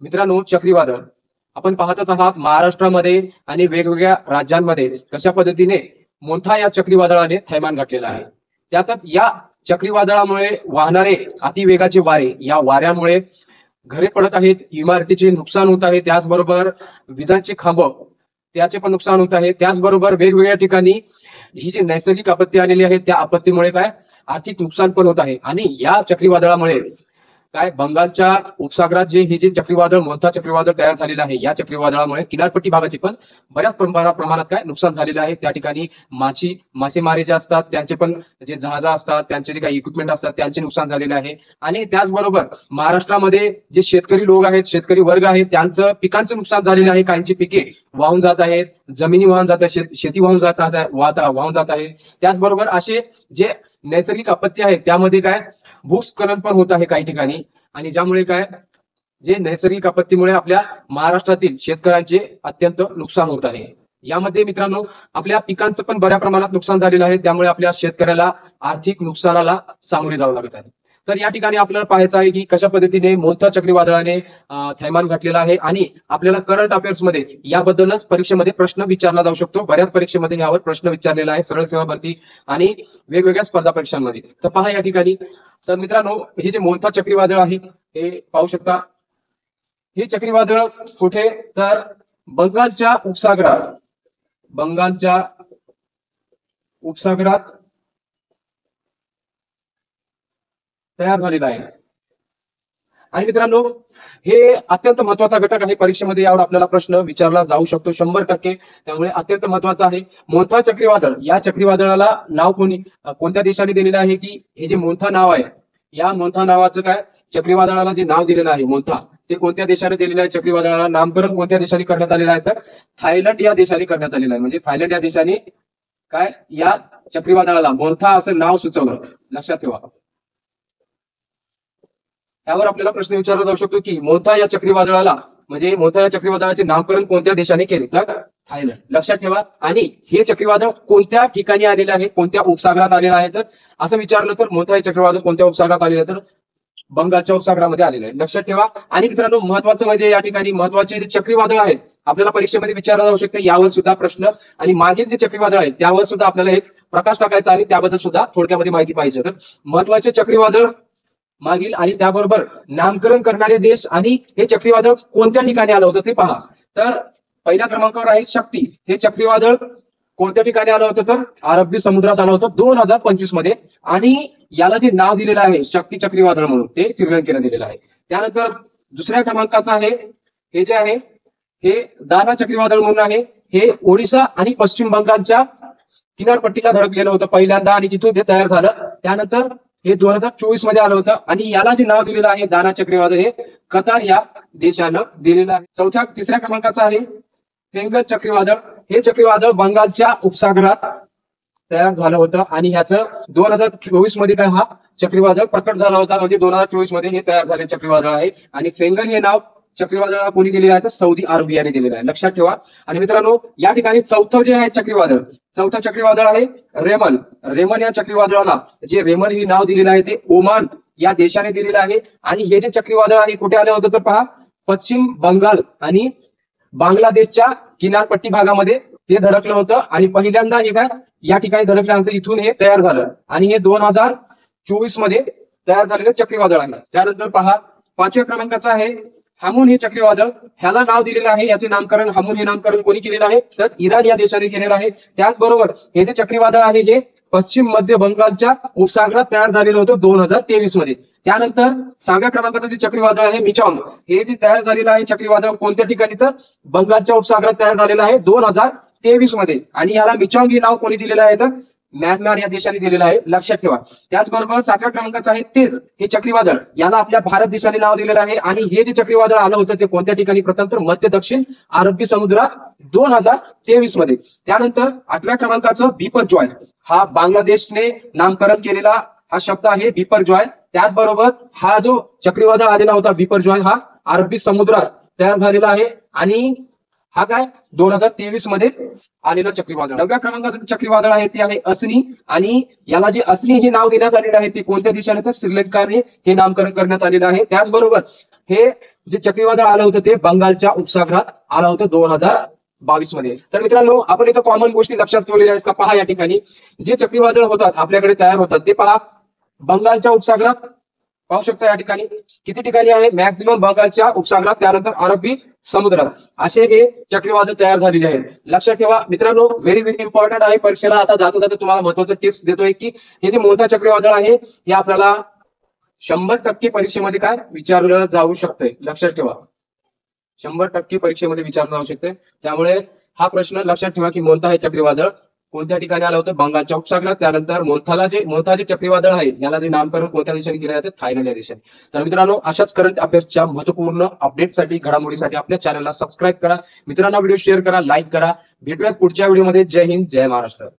मित्रांनो, चक्रीवादळ आपण पाहतच आहात महाराष्ट्रामध्ये आणि वेगवेगळ्या राज्यांमध्ये कशा पद्धतीने मोठा या चक्रीवादळाने थैमान घातलेला आहे. त्यातच या चक्रीवादळामुळे वाहणारे अतिवेगाचे वारे, या वाऱ्यामुळे घरे पडत आहेत, इमारतीचे नुकसान होत आहे, त्याचबरोबर विजांचे खांब त्याचे पण नुकसान होत आहे. त्याचबरोबर वेगवेगळ्या ठिकाणी ही जी नैसर्गिक आपत्ती आलेली आहे त्या आपत्तीमुळे काय आर्थिक नुकसान पण होत आहे. आणि या चक्रीवादळामुळे काय बंगालच्या उपसागरात जे हे जे चक्रीवादळ मोठा चक्रीवादळ तयार झालेलं आहे, या चक्रीवादळामुळे किनारपट्टी भागाचे पण बऱ्याच प्रमाणात काय नुकसान झालेलं आहे. त्या ठिकाणी मासेमारी जे असतात त्यांचे पण जे जहाज असतात, त्यांचे जे काही इक्विपमेंट असतात त्यांचे नुकसान झालेले आहे. आणि त्याचबरोबर महाराष्ट्रामध्ये जे शेतकरी लोक आहेत, शेतकरी वर्ग आहे, त्यांचं पिकांचं नुकसान झालेलं आहे. काहींची पिके वाहून जात आहेत, जमिनी वाहून जात आहेत, शेती वाहून जात आहे. त्याचबरोबर असे जे नैसर्गिक आपत्ती आहे त्यामध्ये काय भूस्खलन पण होत आहे काही ठिकाणी. आणि ज्यामुळे काय जे नैसर्गिक आपत्तीमुळे आपल्या महाराष्ट्रातील शेतकऱ्यांचे अत्यंत नुकसान होत आहे. यामध्ये मित्रांनो आपल्या पिकांचं पण बऱ्या प्रमाणात नुकसान झालेलं आहे. त्यामुळे आपल्या शेतकऱ्याला आर्थिक नुकसानाला सामोरे जावं लागत आहे. तर या ठिकाणी आपल्याला पाहायचं आहे की कशा पद्धतीने मोठा चक्रीवादळाने थैमान घातलेला आहे. आणि आपल्याला करंट अफेअर्स मध्ये याबद्दलच परीक्षेमध्ये प्रश्न विचारला जाऊ शकतो. बऱ्याच परीक्षेमध्ये यावर प्रश्न विचारलेला आहे, सरळ सेवा भरती आणि वेगवेगळ्या स्पर्धा परीक्षांमध्ये. तर पहा या ठिकाणी. तर मित्रांनो, हे जे मोठा चक्रीवादळ आहे हे पाहू शकता. हे चक्रीवादळ कुठे तर बंगालच्या उपसागरात तयार झालेला आहे. आणि मित्रांनो हे अत्यंत महत्वाचा घटक आहे. परीक्षेमध्ये यावर आपल्याला प्रश्न विचारला जाऊ शकतो 100%. त्यामुळे अत्यंत महत्वाचा आहे. मोठा चक्रीवादळ, या चक्रीवादळाला नाव कोणत्या देशाने दिलेलं आहे की हे जे मोठा नाव आहे, या मोठा नावाचं काय चक्रीवादळाला जे नाव दिलेलं आहे मोठा, ते कोणत्या देशाने दिलेलं आहे? चक्रीवादळाला नामकरण कोणत्या देशाने करण्यात आलेलं आहे? तर थायलंड या देशाने करण्यात आलेलं आहे. म्हणजे थायलंड या देशाने काय या चक्रीवादळाला मोठा असं नाव सुचवलं. लक्षात ठेवा. यावर आपल्याला प्रश्न विचारला जाऊ शकतो की मोठा या चक्रीवादळाचे नामकरण कोणत्या देशाने केले? तर थायलंड. लक्षात ठेवा. आणि हे चक्रीवादळ कोणत्या ठिकाणी आलेलं आहे, कोणत्या उपसागरात आलेलं आहे? तर असं विचारलं तर मोठा हे चक्रीवादळ कोणत्या उपसागरात आलेलं आहे? तर बंगालच्या उपसागरामध्ये आलेलं आहे. लक्षात ठेवा. आणि मित्रांनो महत्वाचं म्हणजे या ठिकाणी महत्वाचे जे चक्रीवादळ आहेत आपल्याला परीक्षेमध्ये विचारला जाऊ शकते, यावर सुद्धा प्रश्न. आणि मागील जे चक्रीवादळ आहेत त्यावर सुद्धा आपल्याला एक प्रकाश टाकायचा आणि त्याबद्दल सुद्धा थोडक्यामध्ये माहिती पाहिजे. तर महत्वाचे चक्रीवादळ मागील आणि त्याबरोबर नामकरण करणारे देश आणि हे चक्रीवादळ कोणत्या ठिकाणी आलं होतं ते पहा. तर पहिल्या क्रमांकावर आहे शक्ती. हे चक्रीवादळ कोणत्या ठिकाणी आलं होतं? तर अरबी समुद्रात आलं होतं 2025 मध्ये. आणि याला जे नाव दिलेलं आहे शक्ती चक्रीवादळ म्हणून, ते श्रीलंकेने दिलेलं आहे. त्यानंतर दुसऱ्या क्रमांकाचं आहे हे जे आहे हे दाना चक्रीवादळ म्हणून आहे. हे ओडिशा आणि पश्चिम बंगालच्या किनारपट्टीला धडकलेलं होतं पहिल्यांदा आणि तिथून ते तयार झालं. त्यानंतर हे 2024 मध्ये आलं होतं. आणि याला जे नाव दिलेलं आहे दाना चक्रीवादळ हे कतार या देशानं दिलेलं आहे. तिसऱ्या क्रमांकाचं आहे फेंगल चक्रीवादळ. हे चक्रीवादळ बंगालच्या उपसागरात तयार झालं होतं आणि ह्याचं 2024 मध्ये काय हा चक्रीवादळ प्रकट झाला होता. म्हणजे 2024 मध्ये हे तयार झाले चक्रीवादळ आहे. आणि फेंगल हे नाव चक्रीवादळाला कोणी दिलेलं आहे? तर सौदी अरेबियाने दिलेलं आहे. लक्षात ठेवा. आणि मित्रांनो या ठिकाणी चौथं जे आहे चौथं चक्रीवादळ आहे रेमन. रेमन या चक्रीवादळाला जे रेमन हे नाव दिलेलं आहे ते ओमान या देशाने दिलेलं आहे. आणि हे जे चक्रीवादळ आहे कुठे आलं होतं तर पहा पश्चिम बंगाल आणि बांगलादेशच्या किनारपट्टी भागामध्ये ते धडकलं होतं. आणि पहिल्यांदा हे काय या ठिकाणी धडकल्यानंतर इथून हे तयार झालं. आणि हे 2024 मध्ये तयार झालेलं चक्रीवादळ आहे. त्यानंतर पहा 5व्या क्रमांकाचं आहे हमून हे चक्रीवादळ. ह्याला नाव दिलेलं आहे, याचे नामकरण हमून हे नामकरण कोणी केलेलं आहे? तर इराण या देशाने केलेलं आहे. त्याचबरोबर हे जे चक्रीवादळ आहे हे पश्चिम मध्य बंगालच्या उपसागरात तयार झालेलं होतं 2023 मध्ये. त्यानंतर 6व्या क्रमांकाचं जे चक्रीवादळ आहे मिचॉंग, हे जे तयार झालेलं आहे चक्रीवादळ कोणत्या ठिकाणी? तर बंगालच्या उपसागरात तयार झालेलं आहे 2023 मध्ये. आणि याला मिचॉंग हे नाव कोणी दिलेलं आहे? तर म्यानमार या देशाने दिलेलं आहे. लक्षात ठेवा. त्याचबरोबर 7व्या क्रमांकाचं आहे तेज हे चक्रीवादळ. याला आपल्या भारत देशाने नाव दिलेलं आहे. आणि हे जे चक्रीवादळ आलं होतं ते कोणत्या ठिकाणी? प्रथम तर मध्य दक्षिण अरबी समुद्रात 2023 मध्ये. त्यानंतर 8व्या क्रमांकाचं बिपरजॉय, हा बांगलादेशने नामकरण केलेला हा शब्द आहे बिपरजॉय. त्याचबरोबर हा जो चक्रीवादळ आलेला होता बिपरजॉय हा अरबी समुद्रात तयार झालेला आहे. आणि हा काय 2023 मध्ये आलेलं चक्रीवादळ. 9व्या क्रमांकाचं चक्रीवादळ आहे ते आहे असनी. आणि याला जे असनी हे नाव देण्यात आलेलं आहे ते कोणत्या देशाने? तर श्रीलंकाने हे नामकरण करण्यात आलेलं आहे. त्याचबरोबर हे जे चक्रीवादळ आलं होतं ते बंगालच्या उपसागरात आलं होतं 2022 मध्ये. तर मित्रांनो, आपण इथं कॉमन गोष्टी लक्षात ठेवलेल्या आहेत का पहा. या ठिकाणी जे चक्रीवादळ होतात आपल्याकडे तयार होतात ते पहा बंगालच्या उपसागरात. पाहू शकता या ठिकाणी किती ठिकाणी आहे, मॅक्झिमम बंगालच्या उपसागरात, त्यानंतर अरबी समुद्रात असे हे चक्रीवादळ तयार झालेले आहेत. लक्षात ठेवा मित्रांनो, व्हेरी व्हेरी इम्पॉर्टंट आहे परीक्षेला. आता जाता जाता तुम्हाला महत्वाचं टिप्स देतोय की हे जे मोठा चक्रीवादळ आहे हे आपल्याला 100% परीक्षेमध्ये काय विचारलं जाऊ शकतंय. लक्षात ठेवा, 100% परीक्षेमध्ये विचारलं जाऊ शकते. त्यामुळे हा प्रश्न लक्षात ठेवा की मोन्था हे चक्रीवादळ कोणत्या ठिकाणी आलं होतं, बंगालच्या उपसागरात. त्यानंतर मोन्था जे चक्रीवादळ आहे याला जे नामकरण कोणत्या देशाने केलं जातं, थायलंड या देशाने. तर मित्रांनो, अशाच करंट अफेअर्सच्या महत्वपूर्ण अपडेटसाठी, घडामोडीसाठी आपल्या चॅनलला सबस्क्राईब करा. मित्रांना व्हिडिओ शेअर करा, लाईक करा. भेटूयात पुढच्या व्हिडिओमध्ये. जय हिंद, जय महाराष्ट्र.